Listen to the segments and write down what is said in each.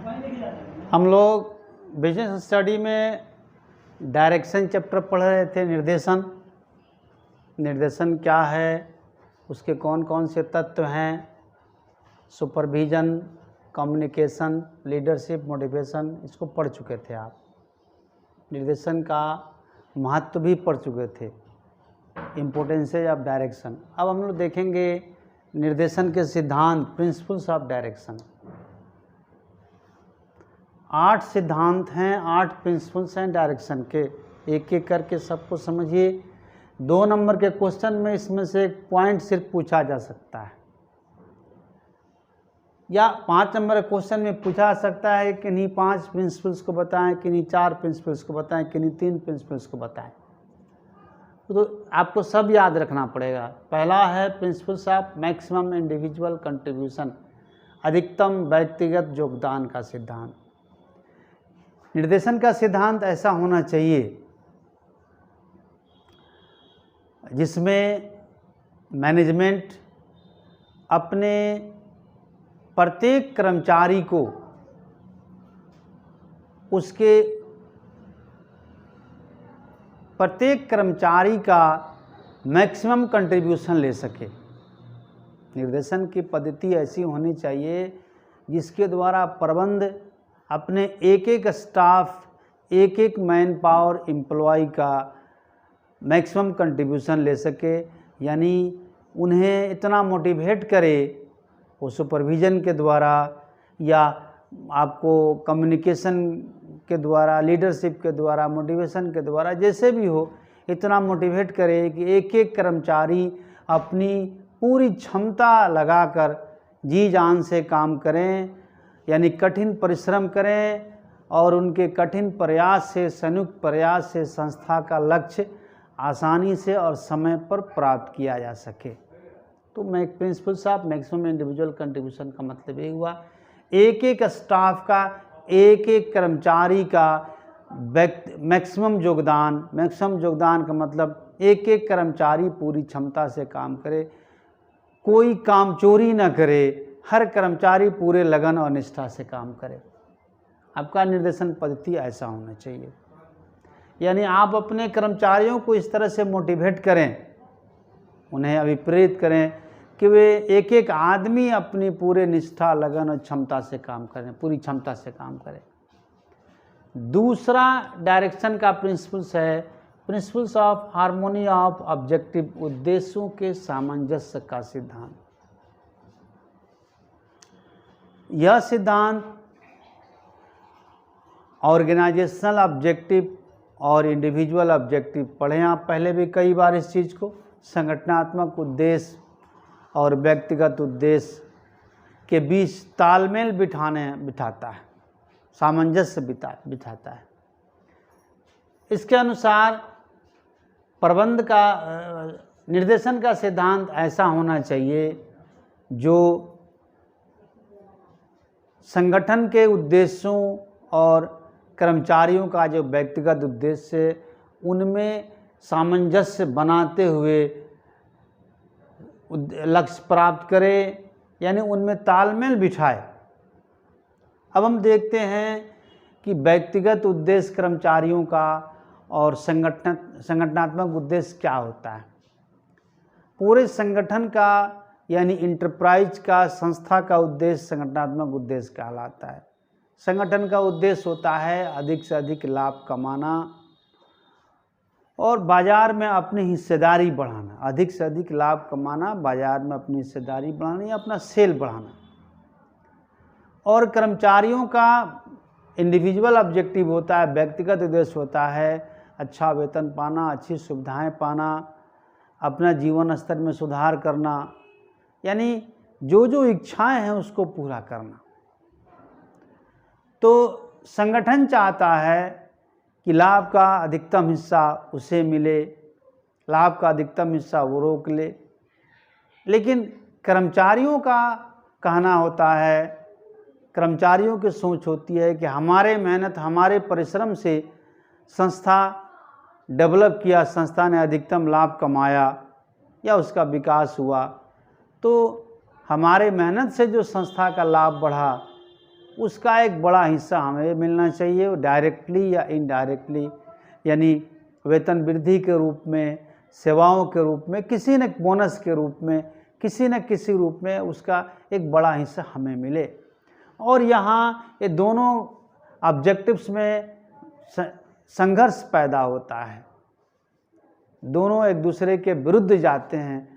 हम लोग business study में डायरेक्शन चैप्टर पढ़ रहे थे। निर्देशन क्या है, उसके कौन कौन से तत्व हैं, सुपरविजन, कम्युनिकेशन, लीडरशिप, मोटिवेशन, इसको पढ़ चुके थे आप। निर्देशन का महत्व भी पढ़ चुके थे, इम्पोर्टेंसेज ऑफ डायरेक्शन। अब हम लोग देखेंगे निर्देशन के सिद्धांत, प्रिंसिपल्स ऑफ डायरेक्शन। 8 सिद्धांत हैं, 8 प्रिंसिपल्स हैं डायरेक्शन के। एक एक करके सबको समझिए। 2 नंबर के क्वेश्चन में इसमें से एक पॉइंट सिर्फ पूछा जा सकता है, या 5 नंबर के क्वेश्चन में पूछा जा सकता है कि नहीं 5 प्रिंसिपल्स को बताएं, कि नहीं 4 प्रिंसिपल्स को बताएं, कि नहीं 3 प्रिंसिपल्स को बताएं। तो आपको सब याद रखना पड़ेगा। पहला है principles of maximum individual contribution, अधिकतम व्यक्तिगत योगदान का सिद्धांत। निर्देशन का सिद्धांत ऐसा होना चाहिए जिसमें मैनेजमेंट अपने प्रत्येक कर्मचारी को उसके प्रत्येक कर्मचारी का मैक्सिमम कंट्रीब्यूशन ले सके। निर्देशन की पद्धति ऐसी होनी चाहिए जिसके द्वारा प्रबंध अपने एक एक स्टाफ, एक एक मैन पावर एम्प्लॉय का मैक्सिमम कंट्रीब्यूशन ले सके, यानी उन्हें इतना मोटिवेट करे, वो सुपरविज़न के द्वारा या आपको कम्युनिकेशन के द्वारा, लीडरशिप के द्वारा, मोटिवेशन के द्वारा, जैसे भी हो, इतना मोटिवेट करे कि एक एक कर्मचारी अपनी पूरी क्षमता लगाकर जी जान से काम करें, यानी कठिन परिश्रम करें, और उनके कठिन प्रयास से, संयुक्त प्रयास से संस्था का लक्ष्य आसानी से और समय पर प्राप्त किया जा सके। तो principles of maximum individual contribution का मतलब ये हुआ, एक एक स्टाफ का, एक एक कर्मचारी का मैक्सिमम योगदान का मतलब एक एक कर्मचारी पूरी क्षमता से काम करे, कोई काम चोरी न करे, हर कर्मचारी पूरे लगन और निष्ठा से काम करे। आपका निर्देशन पद्धति ऐसा होना चाहिए, यानी आप अपने कर्मचारियों को इस तरह से मोटिवेट करें, उन्हें अभिप्रेरित करें कि वे एक एक आदमी अपनी पूरे निष्ठा, लगन और क्षमता से काम करें, पूरी क्षमता से काम करें। दूसरा डायरेक्शन का प्रिंसिपल्स है principles of harmony of objective, उद्देश्यों के सामंजस्य का सिद्धांत। यह सिद्धांत ऑर्गेनाइजेशनल ऑब्जेक्टिव और इंडिविजुअल ऑब्जेक्टिव पढ़े आप पहले भी कई बार इस चीज़ को। संगठनात्मक उद्देश्य और व्यक्तिगत उद्देश्य के बीच तालमेल बिठाता है, सामंजस्य बिठाता है। इसके अनुसार प्रबंध का निर्देशन का सिद्धांत ऐसा होना चाहिए जो संगठन के उद्देश्यों और कर्मचारियों का जो व्यक्तिगत उद्देश्य है उनमें सामंजस्य बनाते हुए लक्ष्य प्राप्त करे, यानी उनमें तालमेल बिठाए। अब हम देखते हैं कि व्यक्तिगत उद्देश्य कर्मचारियों का और संगठनात्मक उद्देश्य क्या होता है। पूरे संगठन का यानी इंटरप्राइज का, संस्था का उद्देश्य संगठनात्मक उद्देश्य कहलाता है। संगठन का उद्देश्य होता है अधिक से अधिक लाभ कमाना और बाजार में अपनी हिस्सेदारी बढ़ाना। अधिक से अधिक लाभ कमाना, बाजार में अपनी हिस्सेदारी बढ़ाना या अपना सेल बढ़ाना। और कर्मचारियों का इंडिविजुअल ऑब्जेक्टिव होता है, व्यक्तिगत उद्देश्य होता है अच्छा वेतन पाना, अच्छी सुविधाएं पाना, अपना जीवन स्तर में सुधार करना, यानी जो जो इच्छाएं हैं उसको पूरा करना। तो संगठन चाहता है कि लाभ का अधिकतम हिस्सा उसे मिले, लाभ का अधिकतम हिस्सा वो रोक ले, लेकिन कर्मचारियों का कहना होता है, कर्मचारियों की सोच होती है कि हमारे मेहनत, हमारे परिश्रम से संस्था डेवलप किया, संस्था ने अधिकतम लाभ कमाया या उसका विकास हुआ, तो हमारे मेहनत से जो संस्था का लाभ बढ़ा उसका एक बड़ा हिस्सा हमें मिलना चाहिए, डायरेक्टली या इनडायरेक्टली, यानी वेतन वृद्धि के रूप में, सेवाओं के रूप में, किसी न बोनस के रूप में, किसी न किसी रूप में उसका एक बड़ा हिस्सा हमें मिले। और यहाँ ये दोनों ऑब्जेक्टिव्स में संघर्ष पैदा होता है, दोनों एक दूसरे के विरुद्ध जाते हैं,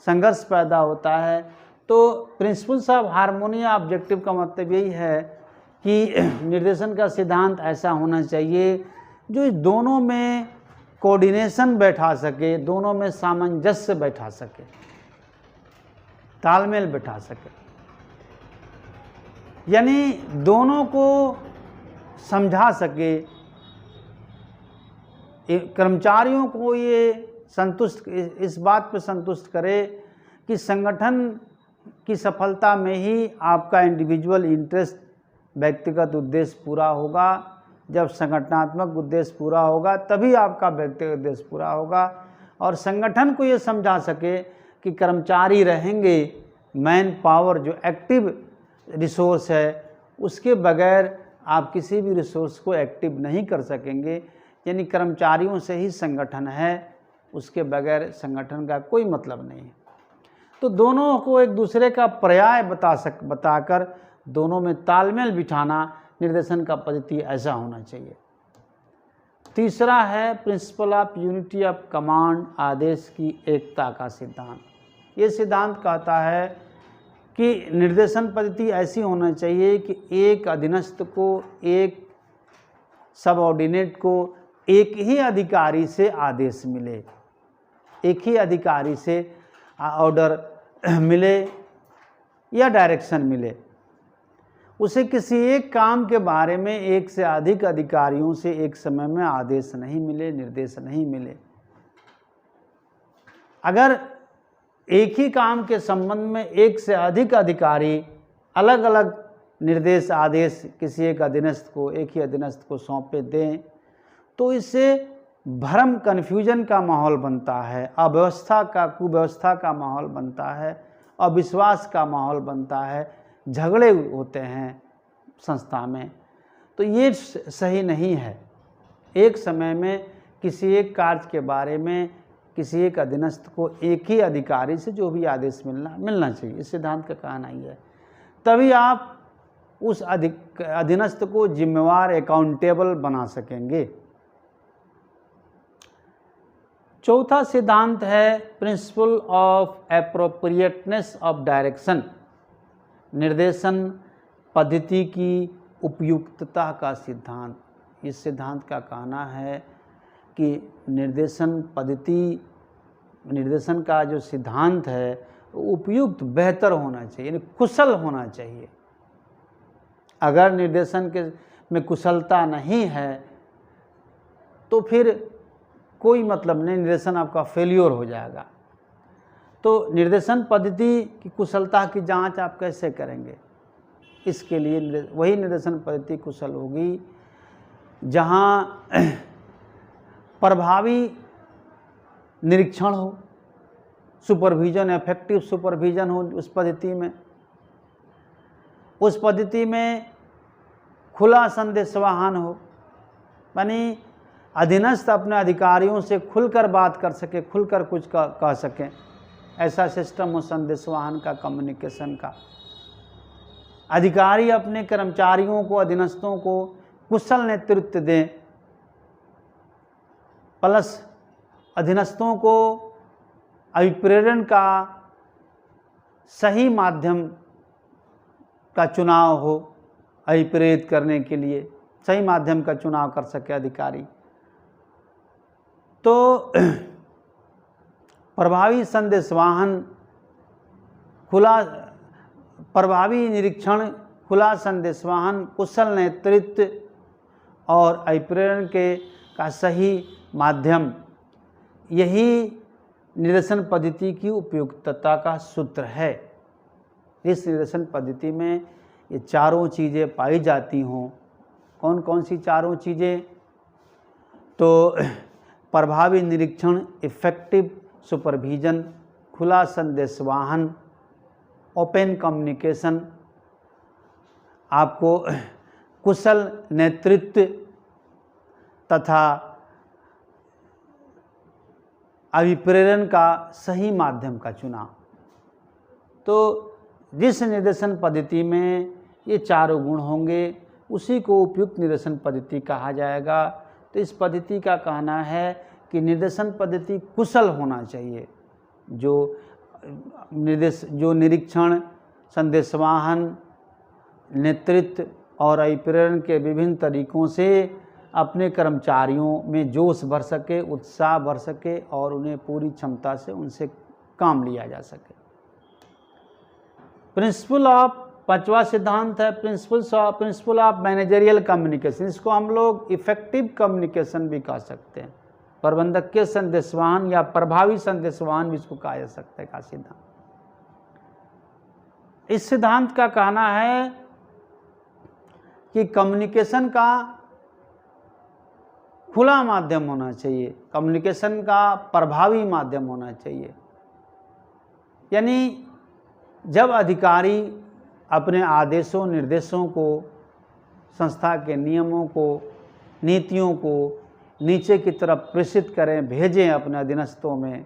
संघर्ष पैदा होता है। तो प्रिंसिपल्स ऑफ हार्मोनी ऑब्जेक्टिव का मतलब यही है कि निर्देशन का सिद्धांत ऐसा होना चाहिए जो इस दोनों में कोऑर्डिनेशन बैठा सके, दोनों में सामंजस्य बैठा सके, तालमेल बैठा सके, यानी दोनों को समझा सके, कर्मचारियों को ये संतुष्ट, इस बात पर संतुष्ट करे कि संगठन की सफलता में ही आपका इंडिविजुअल इंटरेस्ट, व्यक्तिगत उद्देश्य पूरा होगा। जब संगठनात्मक उद्देश्य पूरा होगा तभी आपका व्यक्तिगत उद्देश्य पूरा होगा। और संगठन को ये समझा सके कि कर्मचारी रहेंगे, मैन पावर जो एक्टिव रिसोर्स है, उसके बगैर आप किसी भी रिसोर्स को एक्टिव नहीं कर सकेंगे। यानी कर्मचारियों से ही संगठन है, उसके बगैर संगठन का कोई मतलब नहीं है। तो दोनों को एक दूसरे का पर्याय बताकर दोनों में तालमेल बिठाना निर्देशन का पद्धति ऐसा होना चाहिए। तीसरा है principle of unity of command, आदेश की एकता का सिद्धांत। ये सिद्धांत कहता है कि निर्देशन पद्धति ऐसी होना चाहिए कि एक अधीनस्थ को, एक सबऑर्डिनेट को एक ही अधिकारी से आदेश मिले, एक ही अधिकारी से ऑर्डर मिले या डायरेक्शन मिले। उसे किसी एक काम के बारे में एक से अधिक अधिकारियों से एक समय में आदेश नहीं मिले, निर्देश नहीं मिले। अगर एक ही काम के संबंध में एक से अधिक अधिकारी अलग अलग निर्देश, आदेश किसी एक अधीनस्थ को, एक ही अधीनस्थ को सौंपे दें, तो इससे भ्रम, कन्फ्यूजन का माहौल बनता है, अव्यवस्था का, कुव्यवस्था का माहौल बनता है, अविश्वास का माहौल बनता है, झगड़े होते हैं संस्था में। तो ये सही नहीं है। एक समय में किसी एक कार्य के बारे में किसी एक अधीनस्थ को एक ही अधिकारी से जो भी आदेश मिलना चाहिए, इस सिद्धांत का कहना ही है। तभी आप उस अधीनस्थ को जिम्मेवार, अकाउंटेबल बना सकेंगे। चौथा सिद्धांत है principle of appropriateness of direction, निर्देशन पद्धति की उपयुक्तता का सिद्धांत। इस सिद्धांत का कहना है कि निर्देशन पद्धति, निर्देशन का जो सिद्धांत है उपयुक्त, बेहतर होना चाहिए, यानी कुशल होना चाहिए। अगर निर्देशन में कुशलता नहीं है तो फिर कोई मतलब नहीं, निर्देशन आपका फेल्योर हो जाएगा। तो निर्देशन पद्धति की कुशलता की जांच आप कैसे करेंगे? इसके लिए वही निर्देशन पद्धति कुशल होगी जहां प्रभावी निरीक्षण हो, सुपरविजन, इफेक्टिव सुपरविजन हो उस पद्धति में। उस पद्धति में खुला संदेशवाहन हो, यानी अधीनस्थ अपने अधिकारियों से खुलकर बात कर सके, खुलकर कुछ कह सकें, ऐसा सिस्टम हो संदेशवाहन का, कम्युनिकेशन का। अधिकारी अपने कर्मचारियों को, अधीनस्थों को कुशल नेतृत्व दें, प्लस अधीनस्थों को अभिप्रेरण का सही माध्यम का चुनाव हो, अभिप्रेरित करने के लिए सही माध्यम का चुनाव कर सके अधिकारी। तो प्रभावी संदेशवाहन, खुला प्रभावी निरीक्षण, खुला संदेशवाहन, कुशल नेतृत्व और अभिप्रेरण का सही माध्यम, यही निर्देशन पद्धति की उपयुक्तता का सूत्र है। इस निर्देशन पद्धति में ये चारों चीज़ें पाई जाती हों। कौन कौन सी चारों चीज़ें? तो प्रभावी निरीक्षण, इफेक्टिव सुपरविजन, खुला संदेशवाहन, ओपन कम्युनिकेशन आपको कुशल नेतृत्व तथा अभिप्रेरण का सही माध्यम का चुनाव। तो जिस निर्देशन पद्धति में ये चारों गुण होंगे उसी को उपयुक्त निर्देशन पद्धति कहा जाएगा। तो इस पद्धति का कहना है कि निर्देशन पद्धति कुशल होना चाहिए, जो निरीक्षण, संदेशवाहन, नेतृत्व और अभिप्रेरण के विभिन्न तरीकों से अपने कर्मचारियों में जोश भर सके, उत्साह भर सके और उन्हें पूरी क्षमता से उनसे काम लिया जा सके। प्रिंसिपल ऑफ, पांचवा सिद्धांत है प्रिंसिपल ऑफ मैनेजरियल कम्युनिकेशन। इसको हम लोग इफेक्टिव कम्युनिकेशन भी कह सकते हैं, प्रबंधकीय संदेशवाहन या प्रभावी संदेशवाहन भी इसको कहा जा सकता है का सिद्धांत। इस सिद्धांत का कहना है कि कम्युनिकेशन का खुला माध्यम होना चाहिए, कम्युनिकेशन का प्रभावी माध्यम होना चाहिए। यानी जब अधिकारी अपने आदेशों निर्देशों को, संस्था के नियमों को, नीतियों को नीचे की तरफ प्रेषित करें, भेजें अपने अधीनस्थों में,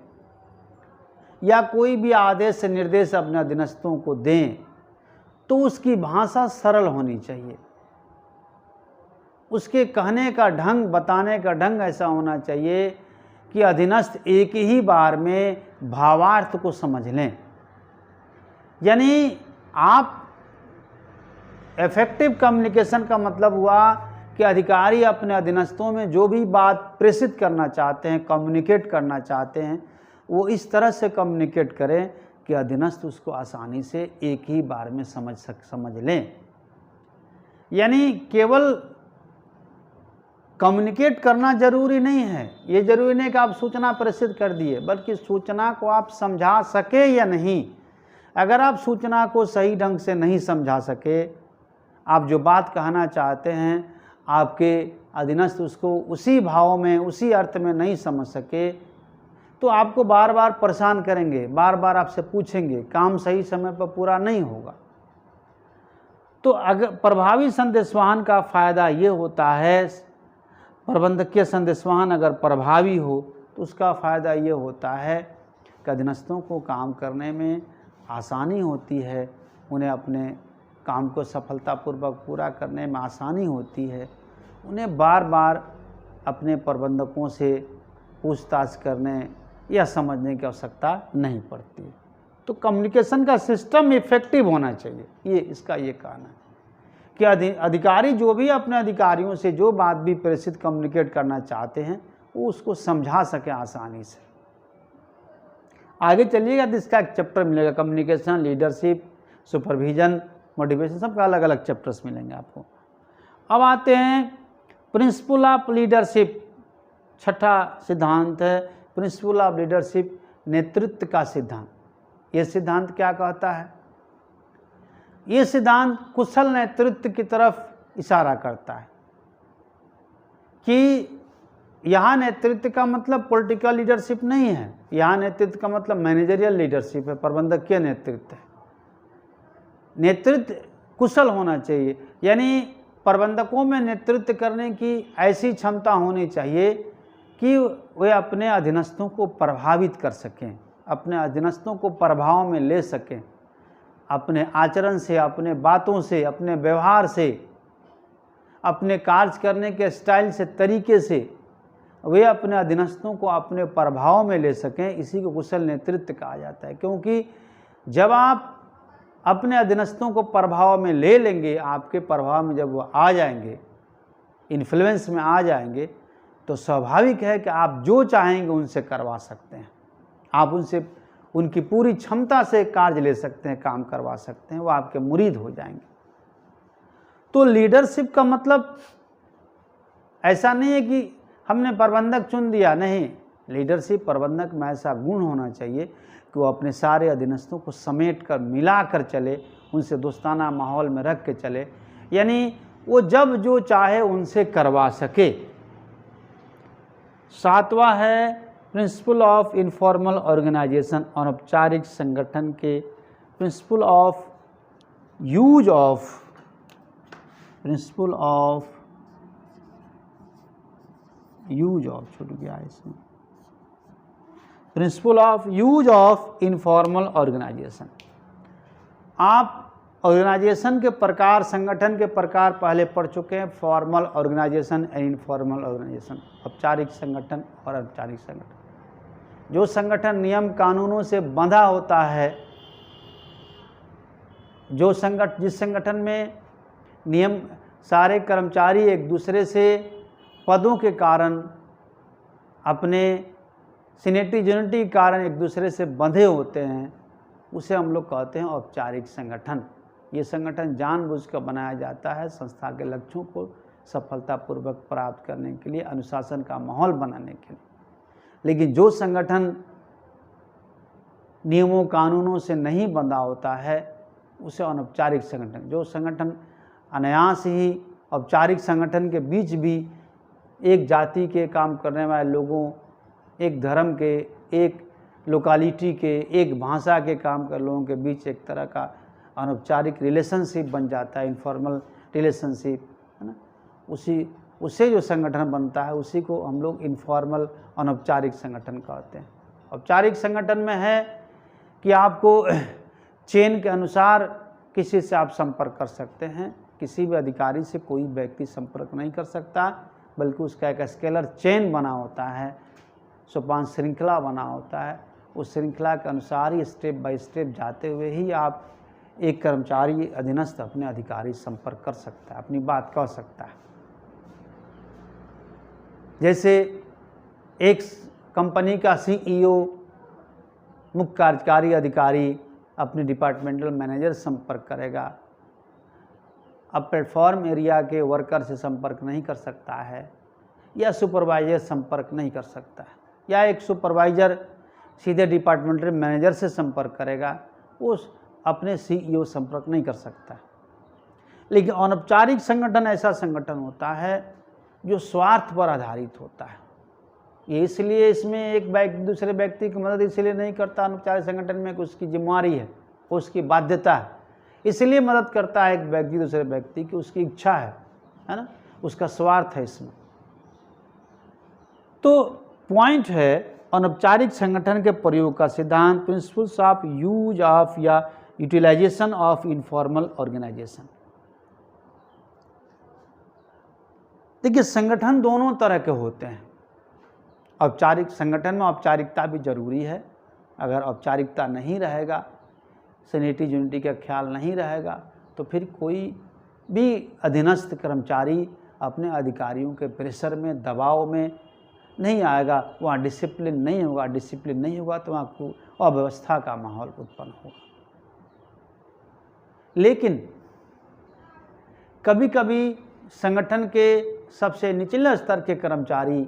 या कोई भी आदेश निर्देश अपने अधीनस्थों को दें, तो उसकी भाषा सरल होनी चाहिए। उसके कहने का ढंग, बताने का ढंग ऐसा होना चाहिए कि अधीनस्थ एक ही बार में भावार्थ को समझ लें। यानी आप इफेक्टिव कम्युनिकेशन का मतलब हुआ कि अधिकारी अपने अधीनस्थों में जो भी बात प्रेषित करना चाहते हैं, कम्युनिकेट करना चाहते हैं, वो इस तरह से कम्युनिकेट करें कि अधीनस्थ उसको आसानी से एक ही बार में समझ लें। यानी केवल कम्युनिकेट करना जरूरी नहीं है, ये जरूरी नहीं कि आप सूचना प्रेषित कर दिए, बल्कि सूचना को आप समझा सके या नहीं। अगर आप सूचना को सही ढंग से नहीं समझा सके, आप जो बात कहना चाहते हैं आपके अधीनस्थ उसको उसी भाव में, उसी अर्थ में नहीं समझ सके, तो आपको बार बार परेशान करेंगे, बार बार आपसे पूछेंगे, काम सही समय पर पूरा नहीं होगा। तो अगर प्रभावी संदेशवाहन का फ़ायदा ये होता है, प्रबंधकीय संदेशवाहन अगर प्रभावी हो तो उसका फ़ायदा ये होता है कि अधीनस्थों को काम करने में आसानी होती है, उन्हें अपने काम को सफलतापूर्वक पूरा करने में आसानी होती है, उन्हें बार बार अपने प्रबंधकों से पूछताछ करने या समझने की आवश्यकता नहीं पड़ती। तो कम्युनिकेशन का सिस्टम इफेक्टिव होना चाहिए, ये इसका ये कहना है कि अधिकारी जो भी अपने अधिकारियों से जो बात भी प्रेषित कम्युनिकेट करना चाहते हैं वो उसको समझा सके आसानी से। आगे चलिएगा तो इसका एक चैप्टर मिलेगा, कम्युनिकेशन, लीडरशिप, सुपरविजन, मोटिवेशन, सबका अलग अलग चैप्टर्स मिलेंगे आपको। अब आते हैं प्रिंसिपल ऑफ लीडरशिप। छठा सिद्धांत है प्रिंसिपल ऑफ लीडरशिप, नेतृत्व का सिद्धांत। ये सिद्धांत क्या कहता है? ये सिद्धांत कुशल नेतृत्व की तरफ इशारा करता है कि यहाँ नेतृत्व का मतलब पॉलिटिकल लीडरशिप नहीं है, यहाँ नेतृत्व का मतलब मैनेजरियल लीडरशिप है, प्रबंधकीय नेतृत्व है। नेतृत्व कुशल होना चाहिए, यानी प्रबंधकों में नेतृत्व करने की ऐसी क्षमता होनी चाहिए कि वे अपने अधीनस्थों को प्रभावित कर सकें, अपने अधीनस्थों को प्रभाव में ले सकें, अपने आचरण से, अपने बातों से, अपने व्यवहार से, अपने कार्य करने के स्टाइल से, तरीके से वे अपने अधीनस्थों को अपने प्रभाव में ले सकें। इसी को कुशल नेतृत्व कहा जाता है, क्योंकि जब आप अपने अधीनस्थों को प्रभाव में ले लेंगे, आपके प्रभाव में जब वो आ जाएंगे, इन्फ्लुएंस में आ जाएंगे, तो स्वाभाविक है कि आप जो चाहेंगे उनसे करवा सकते हैं, आप उनसे उनकी पूरी क्षमता से कार्य ले सकते हैं, काम करवा सकते हैं, वो आपके मुरीद हो जाएंगे। तो लीडरशिप का मतलब ऐसा नहीं है कि हमने प्रबंधक चुन दिया, नहीं। लीडरशिप प्रबंधक में ऐसा गुण होना चाहिए कि वो अपने सारे अधीनस्थों को समेट कर, मिला कर चले, उनसे दोस्ताना माहौल में रख के चले, यानी वो जब जो चाहे उनसे करवा सके। सातवां है प्रिंसिपल ऑफ इनफॉर्मल ऑर्गेनाइजेशन, अनौपचारिक संगठन के principle of use of principle of use of, छूट गया इसमें, principle of use of informal organisation. आप ऑर्गेनाइजेशन के प्रकार, संगठन के प्रकार पहले पढ़ चुके हैं, formal organisation and informal organisation, औपचारिक संगठन और अनौपचारिक संगठन। जो संगठन नियम कानूनों से बंधा होता है, जिस संगठन में नियम, सारे कर्मचारी एक दूसरे से पदों के कारण, अपने सीनियरिटी जूनियरिटी के कारण एक दूसरे से बंधे होते हैं, उसे हम लोग कहते हैं औपचारिक संगठन। ये संगठन जानबूझकर बनाया जाता है संस्था के लक्ष्यों को सफलतापूर्वक प्राप्त करने के लिए, अनुशासन का माहौल बनाने के लिए। लेकिन जो संगठन नियमों कानूनों से नहीं बंधा होता है, उसे अनौपचारिक संगठन। जो संगठन अनायास ही औपचारिक संगठन के बीच भी एक जाति के काम करने वाले लोगों, एक धर्म के, एक लोकालिटी के, एक भाषा के काम कर लोगों के बीच एक तरह का अनौपचारिक रिलेशनशिप बन जाता है, इनफॉर्मल रिलेशनशिप, है ना। उससे जो संगठन बनता है उसी को हम लोग इनफॉर्मल अनौपचारिक संगठन कहते हैं। औपचारिक संगठन में है कि आपको चेन के अनुसार किसी से आप संपर्क कर सकते हैं, किसी भी अधिकारी से कोई व्यक्ति संपर्क नहीं कर सकता, बल्कि उसका एक स्केलर चेन बना होता है, सोपान श्रृंखला बना होता है। उस श्रृंखला के अनुसार ही स्टेप बाय स्टेप जाते हुए ही आप एक कर्मचारी अधीनस्थ अपने अधिकारी संपर्क कर सकता है, अपनी बात कह सकता है। जैसे एक कंपनी का सीईओ, मुख्य कार्यकारी अधिकारी अपने डिपार्टमेंटल मैनेजर संपर्क करेगा, अब प्लेटफॉर्म एरिया के वर्कर से संपर्क नहीं कर सकता है, या सुपरवाइजर संपर्क नहीं कर सकता है, या एक सुपरवाइजर सीधे डिपार्टमेंटल मैनेजर से संपर्क करेगा, वो अपने सीईओ संपर्क नहीं कर सकता। लेकिन अनौपचारिक संगठन ऐसा संगठन होता है जो स्वार्थ पर आधारित होता है। ये इसलिए इसमें एक व्यक्ति दूसरे व्यक्ति की मदद इसलिए नहीं करता अनौपचारिक संगठन में कि उसकी जिम्मेवारी है, उसकी बाध्यता है, इसलिए मदद करता है एक व्यक्ति दूसरे व्यक्ति की, उसकी इच्छा है ना, उसका स्वार्थ है इसमें। तो पॉइंट है अनौपचारिक संगठन के प्रयोग का सिद्धांत, प्रिंसिपल्स ऑफ यूज ऑफ या यूटिलाइजेशन ऑफ इनफॉर्मल ऑर्गेनाइजेशन। देखिए, संगठन दोनों तरह के होते हैं। औपचारिक संगठन में औपचारिकता भी जरूरी है। अगर औपचारिकता नहीं रहेगा, सीनियरिटी जूनियरिटी का ख्याल नहीं रहेगा, तो फिर कोई भी अधीनस्थ कर्मचारी अपने अधिकारियों के प्रेशर में, दबाव में नहीं आएगा, वहाँ डिसिप्लिन नहीं होगा। डिसिप्लिन नहीं होगा तो वहाँ को अव्यवस्था का माहौल उत्पन्न होगा। लेकिन कभी कभी संगठन के सबसे निचले स्तर के कर्मचारी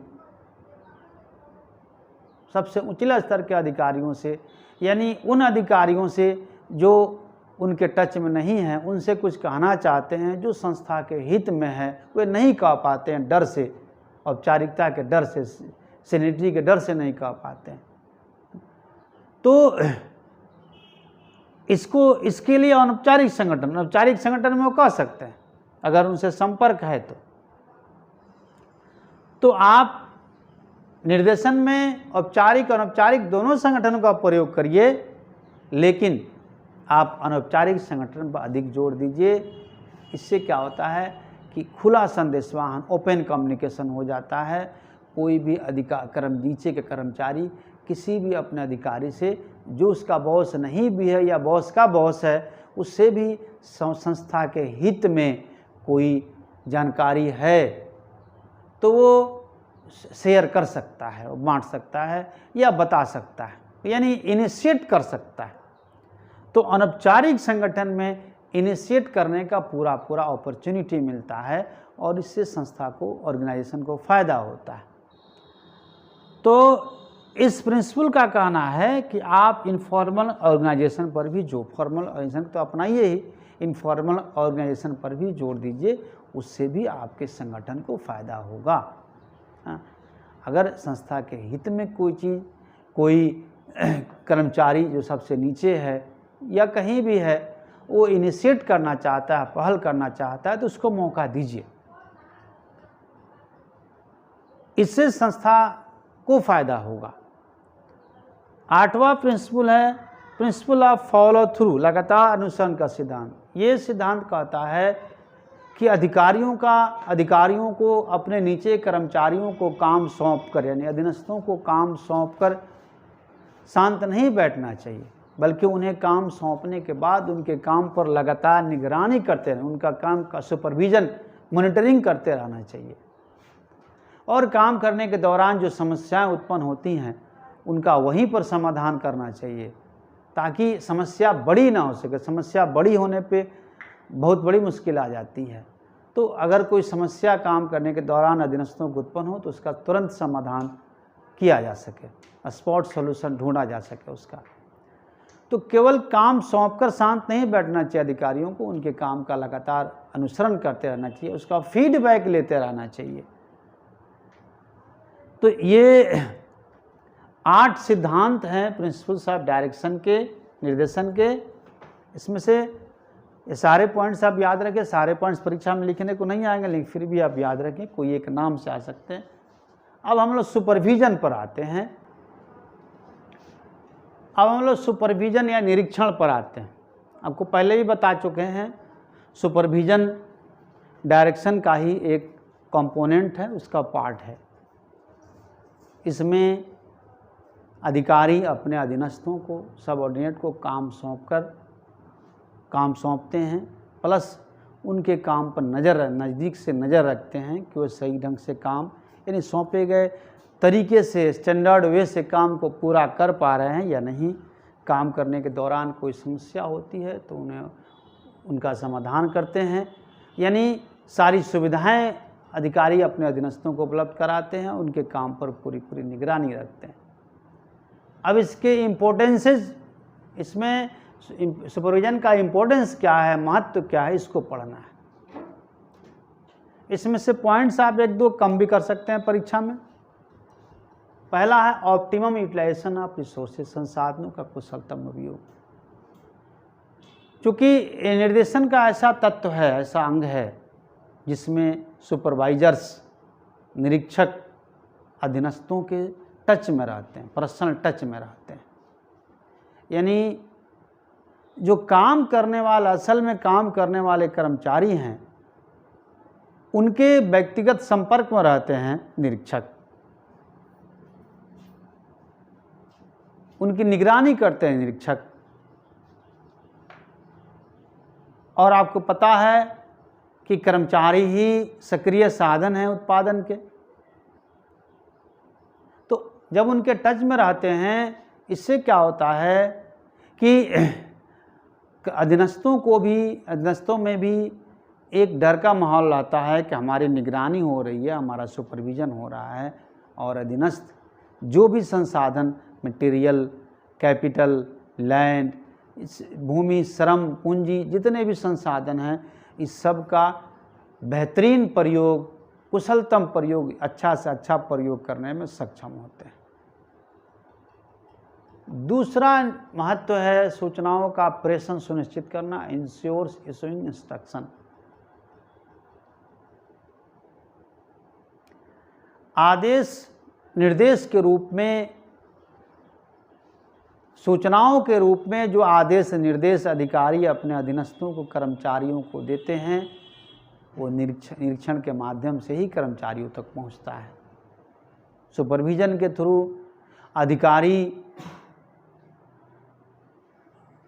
सबसे उचले स्तर के अधिकारियों से, यानी उन अधिकारियों से जो उनके टच में नहीं हैं, उनसे कुछ कहना चाहते हैं जो संस्था के हित में है, वे नहीं कह पाते हैं, डर से, औपचारिकता के डर से, सीनियरिटी के डर से नहीं कह पाते हैं। तो इसके लिए अनौपचारिक संगठन में वो कह सकते हैं अगर उनसे संपर्क है तो आप निर्देशन में औपचारिक अनौपचारिक दोनों संगठनों का प्रयोग करिए, लेकिन आप अनौपचारिक संगठन पर अधिक जोर दीजिए। इससे क्या होता है कि खुला संदेशवाहन, ओपन कम्युनिकेशन हो जाता है। कोई भी नीचे के कर्मचारी किसी भी अपने अधिकारी से, जो उसका बॉस नहीं भी है या बॉस का बॉस है, उससे भी संस्था के हित में कोई जानकारी है तो वो शेयर कर सकता है, बांट सकता है या बता सकता है, यानी इनिशिएट कर सकता है। तो अनौपचारिक संगठन में इनिशिएट करने का पूरा अपॉर्चुनिटी मिलता है और इससे संस्था को, ऑर्गेनाइजेशन को फ़ायदा होता है। तो इस प्रिंसिपल का कहना है कि आप इनफॉर्मल ऑर्गेनाइजेशन पर भी, जो फॉर्मल ऑर्गेनाइजेशन तो अपनाइए ही, इनफॉर्मल ऑर्गेनाइजेशन पर भी जोर दीजिए, उससे भी आपके संगठन को फ़ायदा होगा। अगर संस्था के हित में कोई चीज़, कोई कर्मचारी जो सबसे नीचे है या कहीं भी है, वो इनिशिएट करना चाहता है, पहल करना चाहता है, तो उसको मौका दीजिए। इससे संस्था को फायदा होगा। 8वां प्रिंसिपल है प्रिंसिपल ऑफ फॉलो थ्रू, लगातार अनुसरण का सिद्धांत। ये सिद्धांत कहता है कि अधिकारियों को अपने नीचे कर्मचारियों को काम सौंप कर, यानी अधीनस्थों को काम सौंप कर शांत नहीं बैठना चाहिए, बल्कि उन्हें काम सौंपने के बाद उनके काम पर लगातार निगरानी करते रहना, उनका काम का सुपरविजन, मॉनिटरिंग करते रहना चाहिए। और काम करने के दौरान जो समस्याएं उत्पन्न होती हैं उनका वहीं पर समाधान करना चाहिए, ताकि समस्या बड़ी ना हो सके। समस्या बड़ी होने पे बहुत बड़ी मुश्किल आ जाती है। तो अगर कोई समस्या काम करने के दौरान अधीनस्थों को उत्पन्न हो तो उसका तुरंत समाधान किया जा सके, स्पॉट सॉल्यूशन ढूंढा जा सके उसका। तो केवल काम सौंपकर शांत नहीं बैठना चाहिए अधिकारियों को, उनके काम का लगातार अनुसरण करते रहना चाहिए, उसका फीडबैक लेते रहना चाहिए। तो ये 8 सिद्धांत हैं प्रिंसिपल्स ऑफ डायरेक्शन के, निर्देशन के। इसमें से ये सारे पॉइंट्स आप याद रखें। सारे पॉइंट्स परीक्षा में लिखने को नहीं आएंगे, लेकिन फिर भी आप याद रखें, कोई एक नाम से आ सकते हैं। अब हम लोग सुपरविजन पर आते हैं। अब हम लोग सुपरविजन या निरीक्षण पर आते हैं। आपको पहले भी बता चुके हैं, सुपरविजन डायरेक्शन का ही एक कंपोनेंट है, उसका पार्ट है। इसमें अधिकारी अपने अधीनस्थों को, सबऑर्डिनेट को काम सौंपते हैं, प्लस उनके काम पर नज़दीक से नज़र रखते हैं कि वो सही ढंग से काम, यानी सौंपे गए तरीके से, स्टैंडर्ड वे से काम को पूरा कर पा रहे हैं या नहीं। काम करने के दौरान कोई समस्या होती है तो उनका समाधान करते हैं, यानी सारी सुविधाएं अधिकारी अपने अधीनस्थों को उपलब्ध कराते हैं, उनके काम पर पूरी निगरानी रखते हैं। अब इसके इम्पोर्टेंसेस, इसमें सुपरविजन का इम्पोर्टेंस क्या है, महत्व क्या है, इसको पढ़ना है। इसमें से पॉइंट्स आप 1-2 कम भी कर सकते हैं परीक्षा में। पहला है ऑप्टिमम यूटिलाइजेशन ऑफ रिसोर्सेज, संसाधनों का कुशलतम उपयोग। चूँकि निर्देशन का ऐसा तत्व है, ऐसा अंग है जिसमें सुपरवाइजर्स, निरीक्षक अधीनस्थों के टच में रहते हैं, पर्सनल टच में रहते हैं। यानी जो काम करने वाला, असल में काम करने वाले कर्मचारी हैं, उनके व्यक्तिगत संपर्क में रहते हैं निरीक्षक, उनकी निगरानी करते हैं निरीक्षक। और आपको पता है कि कर्मचारी ही सक्रिय साधन है उत्पादन के। तो जब उनके टच में रहते हैं, इससे क्या होता है कि अधीनस्थों में भी एक डर का माहौल रहता है कि हमारी निगरानी हो रही है, हमारा सुपरविजन हो रहा है, और अधीनस्थ जो भी संसाधन, मटेरियल, कैपिटल, लैंड, भूमि, श्रम, पूंजी, जितने भी संसाधन हैं, इस सब का बेहतरीन प्रयोग, कुशलतम प्रयोग, अच्छा से अच्छा प्रयोग करने में सक्षम होते हैं। दूसरा महत्व है सूचनाओं का प्रेषण सुनिश्चित करना, इंश्योर्स इशूइंग इंस्ट्रक्शन। आदेश निर्देश के रूप में, सूचनाओं के रूप में जो आदेश निर्देश अधिकारी अपने अधीनस्थों को, कर्मचारियों को देते हैं, वो निरीक्षण के माध्यम से ही कर्मचारियों तक पहुंचता है। सुपरविजन के थ्रू अधिकारी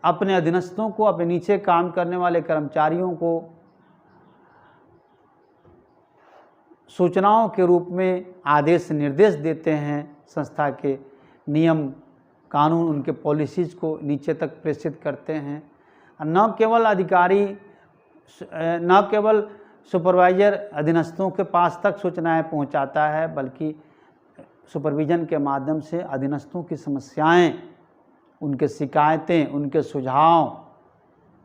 अपने अधीनस्थों को, अपने नीचे काम करने वाले कर्मचारियों को सूचनाओं के रूप में आदेश निर्देश देते हैं। संस्था के नियम कानून, उनके पॉलिसीज़ को नीचे तक प्रेषित करते हैं। न केवल सुपरवाइजर अधीनस्थों के पास तक सूचनाएं पहुंचाता है, बल्कि सुपरविजन के माध्यम से अधीनस्थों की समस्याएं, उनके शिकायतें, उनके सुझाव,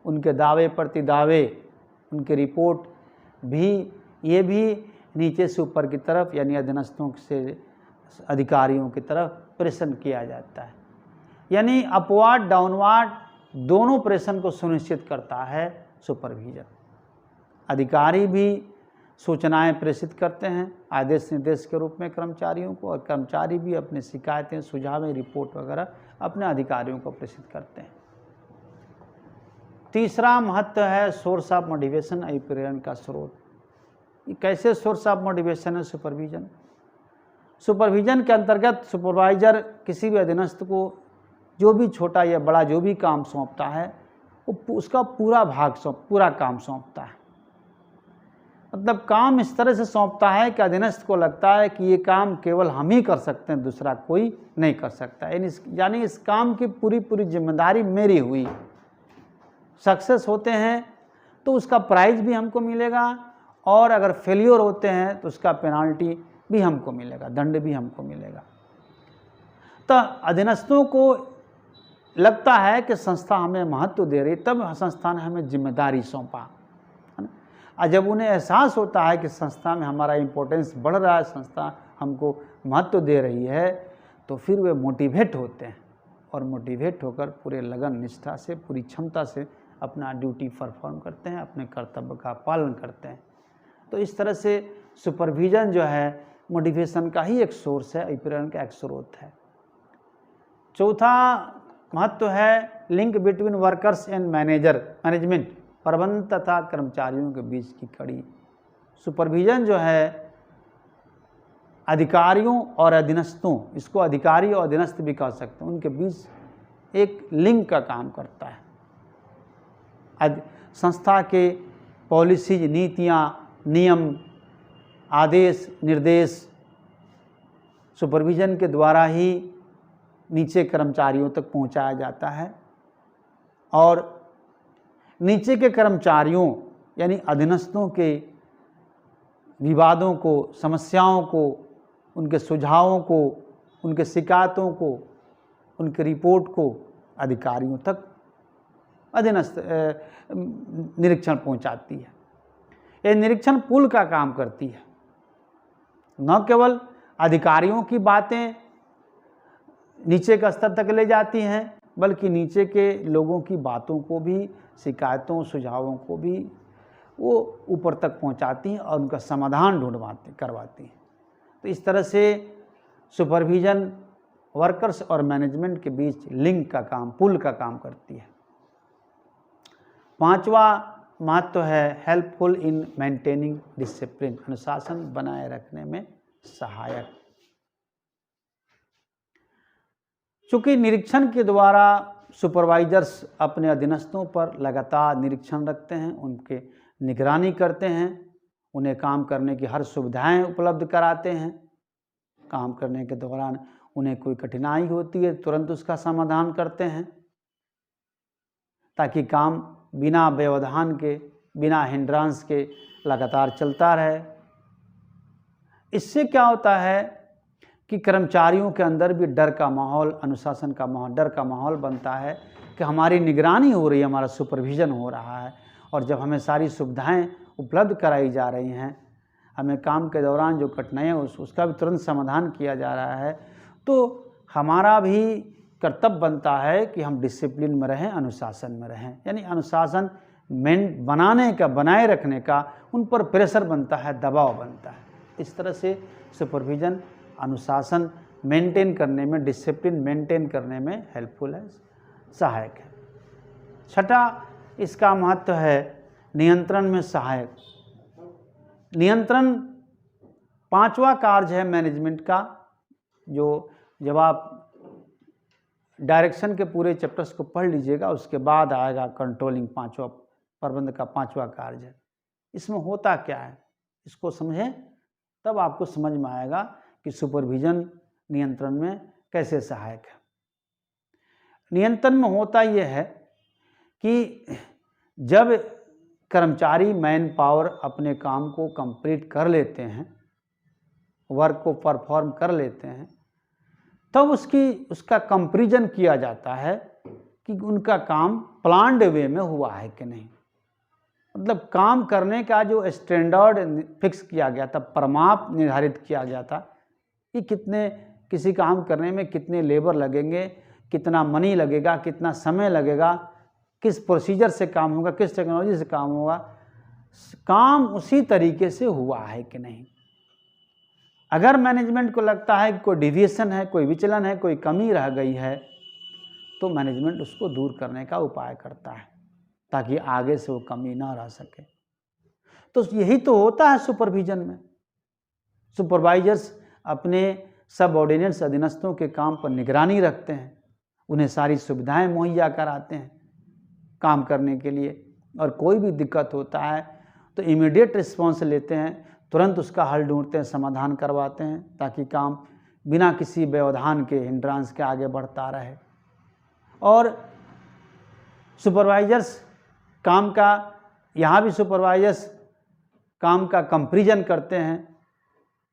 उनके दावे प्रतिदावे, उनके रिपोर्ट भी, ये भी नीचे से ऊपर की तरफ, यानी अधीनस्थों से अधिकारियों की तरफ प्रेषण किया जाता है। यानी अपवार्ड डाउनवार्ड दोनों ऑपरेशन को सुनिश्चित करता है सुपरविजन। अधिकारी भी सूचनाएं प्रेषित करते हैं आदेश निर्देश के रूप में कर्मचारियों को, और कर्मचारी भी अपनी शिकायतें, सुझावें, रिपोर्ट वगैरह अपने अधिकारियों को प्रेषित करते हैं। तीसरा महत्व है सोर्स ऑफ मोटिवेशन, अभिप्रेरण का स्रोत। ये कैसे सोर्स ऑफ मोटिवेशन है सुपरविजन? सुपरविजन के अंतर्गत सुपरवाइजर किसी भी अधीनस्थ को जो भी छोटा या बड़ा जो भी काम सौंपता है वो उसका पूरा काम सौंपता है। मतलब काम इस तरह से सौंपता है कि अधीनस्थ को लगता है कि ये काम केवल हम ही कर सकते हैं, दूसरा कोई नहीं कर सकता। यानी इस काम की पूरी जिम्मेदारी मेरी हुई। सक्सेस होते हैं तो उसका प्राइज भी हमको मिलेगा, और अगर फेलियर होते हैं तो उसका पेनाल्टी भी हमको मिलेगा, दंड भी हमको मिलेगा। तो अधीनस्थों को लगता है कि संस्था हमें महत्व दे रही, तब संस्था ने हमें जिम्मेदारी सौंपा, है ना। और जब उन्हें एहसास होता है कि संस्था में हमारा इम्पोर्टेंस बढ़ रहा है, संस्था हमको महत्व दे रही है, तो फिर वे मोटिवेट होते हैं, और मोटिवेट होकर पूरे लगन निष्ठा से, पूरी क्षमता से अपना ड्यूटी परफॉर्म करते हैं, अपने कर्तव्य का पालन करते हैं। तो इस तरह से सुपरविजन जो है मोटिवेशन का ही एक सोर्स है, अभिप्रेरण का एक स्रोत है। चौथा महत्व है link between workers and management, प्रबंध तथा कर्मचारियों के बीच की कड़ी। सुपरविजन जो है अधिकारियों और अधीनस्थों, इसको अधिकारी और अधीनस्थ भी कह सकते हैं, उनके बीच एक लिंक का काम करता है। संस्था के पॉलिसीज, नीतियाँ, नियम, आदेश, निर्देश सुपरविजन के द्वारा ही नीचे कर्मचारियों तक पहुंचाया जाता है, और नीचे के कर्मचारियों यानी अधीनस्थों के विवादों को, समस्याओं को, उनके सुझावों को, उनके शिकायतों को, उनके रिपोर्ट को अधिकारियों तक अधीनस्थ निरीक्षण पहुंचाती है। ये निरीक्षण पुल का काम करती है। न केवल अधिकारियों की बातें नीचे के स्तर तक ले जाती हैं, बल्कि नीचे के लोगों की बातों को भी, शिकायतों, सुझावों को भी वो ऊपर तक पहुंचाती हैं और उनका समाधान करवाती हैं। तो इस तरह से सुपरविजन वर्कर्स और मैनेजमेंट के बीच लिंक का काम, पुल का काम करती है। पांचवा महत्व है हेल्पफुल इन मेंटेनिंग डिसिप्लिन, अनुशासन बनाए रखने में सहायक। चूँकि निरीक्षण के द्वारा सुपरवाइजर्स अपने अधीनस्थों पर लगातार निरीक्षण रखते हैं, उनके निगरानी करते हैं, उन्हें काम करने की हर सुविधाएं उपलब्ध कराते हैं। काम करने के दौरान उन्हें कोई कठिनाई होती है तुरंत उसका समाधान करते हैं, ताकि काम बिना व्यवधान के, बिना हिंड्रांस के लगातार चलता रहे। इससे क्या होता है कि कर्मचारियों के अंदर भी डर का माहौल, अनुशासन का माहौल, डर का माहौल बनता है कि हमारी निगरानी हो रही है, हमारा सुपरविजन हो रहा है, और जब हमें सारी सुविधाएं उपलब्ध कराई जा रही हैं, हमें काम के दौरान जो कठिनाइयाँ उसका भी तुरंत समाधान किया जा रहा है, तो हमारा भी कर्तव्य बनता है कि हम डिसिप्लिन में रहें, अनुशासन में रहें। यानी अनुशासन बनाए रखने का उन पर प्रेशर बनता है, दबाव बनता है। इस तरह से सुपरविजन अनुशासन मेंटेन करने में, डिसिप्लिन मेंटेन करने में हेल्पफुल है, सहायक है। छठा इसका महत्व है नियंत्रण में सहायक। नियंत्रण पांचवा कार्य है मैनेजमेंट का, जो जब आप डायरेक्शन के पूरे चैप्टर्स को पढ़ लीजिएगा उसके बाद आएगा कंट्रोलिंग, पांचवा प्रबंध का पांचवा कार्य है। इसमें होता क्या है, इसको समझें तब आपको समझ में आएगा कि सुपरविजन नियंत्रण में कैसे सहायक है। नियंत्रण में होता यह है कि जब कर्मचारी मैन पावर अपने काम को कंप्लीट कर लेते हैं, वर्क को परफॉर्म कर लेते हैं, तब उसका कंपैरिजन किया जाता है कि उनका काम प्लान्ड वे में हुआ है कि नहीं। मतलब काम करने का जो स्टैंडर्ड फिक्स किया गया था, प्रमाप निर्धारित किया गया था कि किसी काम करने में कितने लेबर लगेंगे, कितना मनी लगेगा, कितना समय लगेगा, किस प्रोसीजर से काम होगा, किस टेक्नोलॉजी से काम होगा, काम उसी तरीके से हुआ है कि नहीं। अगर मैनेजमेंट को लगता है कि कोई डिविएशन है, कोई विचलन है, कोई कमी रह गई है, तो मैनेजमेंट उसको दूर करने का उपाय करता है ताकि आगे से वो कमी ना रह सके। तो यही तो होता है सुपरविजन में। सुपरवाइजर्स अपने सबऑर्डिनेट्स अधीनस्थों के काम पर निगरानी रखते हैं, उन्हें सारी सुविधाएं मुहैया कराते हैं काम करने के लिए, और कोई भी दिक्कत होता है तो इमीडिएट रिस्पॉन्स लेते हैं, तुरंत उसका हल ढूंढते हैं, समाधान करवाते हैं ताकि काम बिना किसी व्यवधान के, हिंड्रांस के आगे बढ़ता रहे। और सुपरवाइजर्स काम का, यहाँ भी सुपरवाइजर्स काम का कंपैरिजन करते हैं,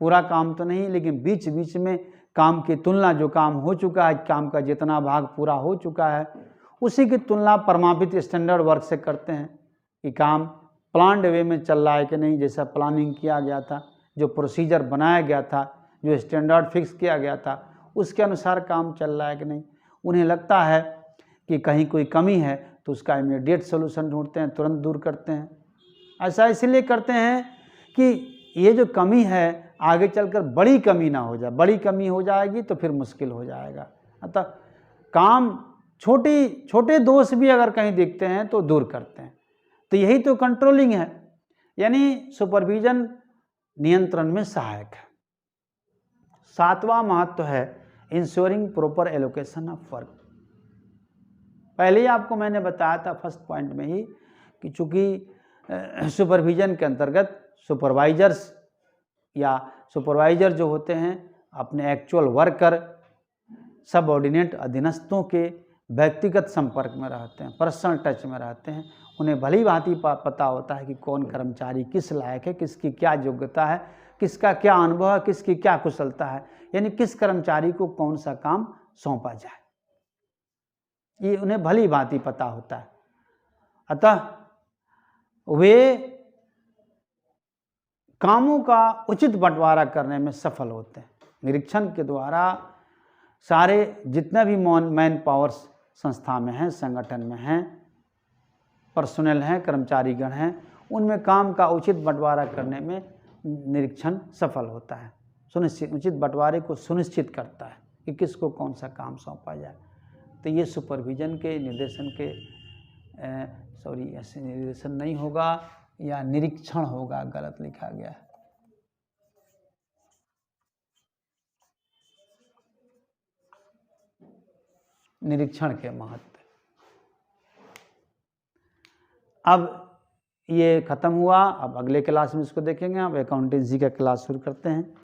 पूरा काम तो नहीं लेकिन बीच बीच में काम की तुलना, जो काम हो चुका है, काम का जितना भाग पूरा हो चुका है उसी की तुलना प्रमाणित स्टैंडर्ड वर्क से करते हैं कि काम प्लान्ड वे में चल रहा है कि नहीं, जैसा प्लानिंग किया गया था, जो प्रोसीजर बनाया गया था, जो स्टैंडर्ड फिक्स किया गया था उसके अनुसार काम चल रहा है कि नहीं। उन्हें लगता है कि कहीं कोई कमी है तो उसका इमीडिएट सोल्यूशन ढूंढते हैं, तुरंत दूर करते हैं। ऐसा इसलिए करते हैं कि ये जो कमी है आगे चलकर बड़ी कमी ना हो जाए, बड़ी कमी हो जाएगी तो फिर मुश्किल हो जाएगा। अतः काम छोटे दोष भी अगर कहीं दिखते हैं तो दूर करते हैं। तो यही तो कंट्रोलिंग है, यानी सुपरविजन नियंत्रण में सहायक है। 7वां महत्व है ensuring proper allocation of work. पहले ही आपको मैंने बताया था फर्स्ट पॉइंट में ही कि चूंकि सुपरविजन के अंतर्गत सुपरवाइजर्स या सुपरवाइजर जो होते हैं अपने एक्चुअल वर्कर, सबऑर्डिनेट अधीनस्थों के व्यक्तिगत संपर्क में रहते हैं, पर्सनल टच में रहते हैं। उन्हें भली भांति पता होता है कि कौन कर्मचारी किस लायक है, किसकी क्या योग्यता है, किसका क्या अनुभव है, किसकी क्या कुशलता है, यानी किस कर्मचारी को कौन सा काम सौंपा जाए, ये उन्हें भली भांति पता होता है। अतः वे कामों का उचित बंटवारा करने में सफल होते हैं। निरीक्षण के द्वारा सारे जितने भी मैन पावर्स संस्था में हैं, संगठन में हैं, पर्सोनल हैं, कर्मचारीगण हैं, उनमें काम का उचित बंटवारा करने में निरीक्षण सफल होता है। सुनिश्चित उचित बंटवारे को सुनिश्चित करता है कि किसको कौन सा काम सौंपा जाए। तो ये सुपरविजन के निर्देशन के ऐसे निर्देशन नहीं होगा, या निरीक्षण होगा, गलत लिखा गया है। निरीक्षण के महत्व। अब ये खत्म हुआ, अब अगले क्लास में इसको देखेंगे। अब अकाउंटेंसी का क्लास शुरू करते हैं।